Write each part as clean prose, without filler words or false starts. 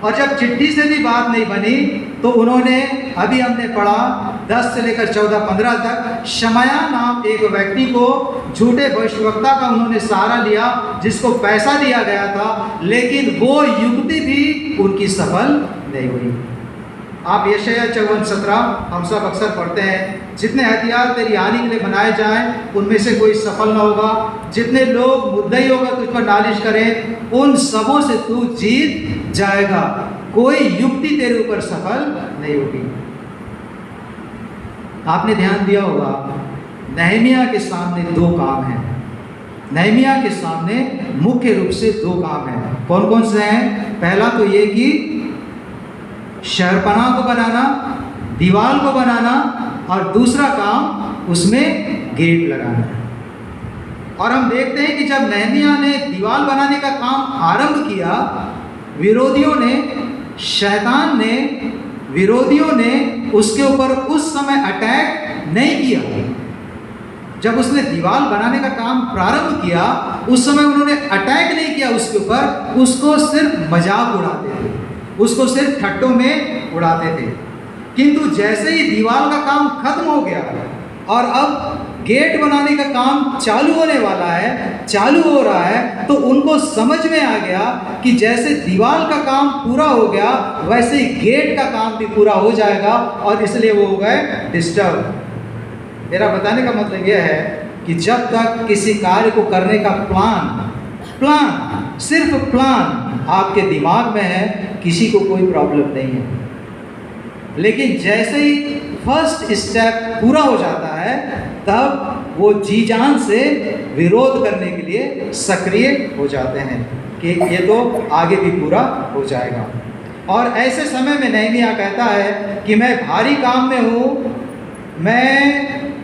और जब चिट्ठी से भी बात नहीं बनी तो उन्होंने, अभी हमने पढ़ा 10 से लेकर 14-15 तक, शमया नाम एक व्यक्ति को झूठे भविष्यवक्ता का उन्होंने सहारा लिया, जिसको पैसा दिया गया था, लेकिन वो युक्ति भी उनकी सफल नहीं हुई। आप यशायाह 54:17 हम सब अक्सर पढ़ते हैं, जितने हथियार तेरी हानि के लिए बनाए जाएं उनमें से कोई सफल न होगा, जितने लोग मुद्दइयों का तुझ पर नालिश करें उन सबों से तू जीत जाएगा, कोई युक्ति तेरे ऊपर सफल नहीं होगी। आपने ध्यान दिया होगा, नहमिया के सामने दो काम हैं। नहमिया के सामने मुख्य रूप से दो काम हैं। कौन कौन से हैं? पहला तो ये कि शहरपनाह को बनाना, दीवार को बनाना, और दूसरा काम उसमें गेट लगाना। और हम देखते हैं कि जब नहमिया ने दीवार बनाने का काम आरंभ किया, विरोधियों ने, शैतान ने, विरोधियों ने उसके ऊपर उस समय अटैक नहीं किया। जब उसने दीवार बनाने का काम प्रारंभ किया उस समय उन्होंने अटैक नहीं किया उसके ऊपर, उसको सिर्फ मजाक उड़ाते थे, उसको सिर्फ ठट्टों में उड़ाते थे। किंतु जैसे ही दीवार का काम खत्म हो गया और अब गेट बनाने का काम चालू होने वाला है, चालू हो रहा है, तो उनको समझ में आ गया कि जैसे दीवार का काम पूरा हो गया वैसे ही गेट का काम भी पूरा हो जाएगा, और इसलिए वो हो गए डिस्टर्ब। मेरा बताने का मतलब यह है कि जब तक किसी कार्य को करने का प्लान सिर्फ प्लान आपके दिमाग में है, किसी को कोई प्रॉब्लम नहीं है। लेकिन जैसे ही फर्स्ट स्टेप पूरा हो जाता है तब वो जी जान से विरोध करने के लिए सक्रिय हो जाते हैं कि ये तो आगे भी पूरा हो जाएगा। और ऐसे समय में नहमिया कहता है कि मैं भारी काम में हूँ,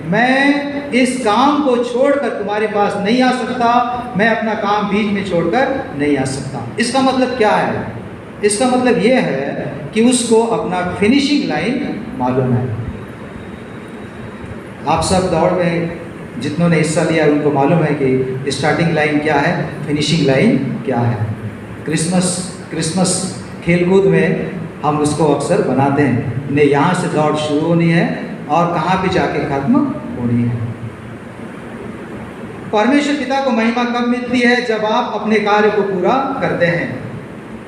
मैं इस काम को छोड़कर तुम्हारे पास नहीं आ सकता, मैं अपना काम बीच में छोड़कर नहीं आ सकता। इसका मतलब क्या है? इसका मतलब ये है कि उसको अपना फिनिशिंग लाइन मालूम है। आप सब दौड़ में जितनों ने हिस्सा लिया उनको मालूम है कि स्टार्टिंग लाइन क्या है, फिनिशिंग लाइन क्या है। क्रिसमस खेलकूद में हम उसको अक्सर बनाते हैं, ने यहाँ से दौड़ शुरू होनी है और कहाँ पे जाके खत्म होनी है। परमेश्वर पिता को महिमा कब मिलती है? जब आप अपने कार्य को पूरा करते हैं।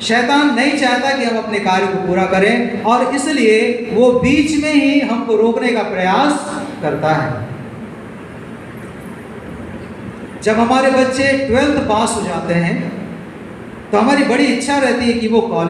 शैतान नहीं चाहता कि हम अपने कार्य को पूरा करें, और इसलिए वो बीच में ही हमको रोकने का प्रयास करता है। जब हमारे बच्चे 12th पास हो जाते हैं तो हमारी बड़ी इच्छा रहती है कि वो कॉलेज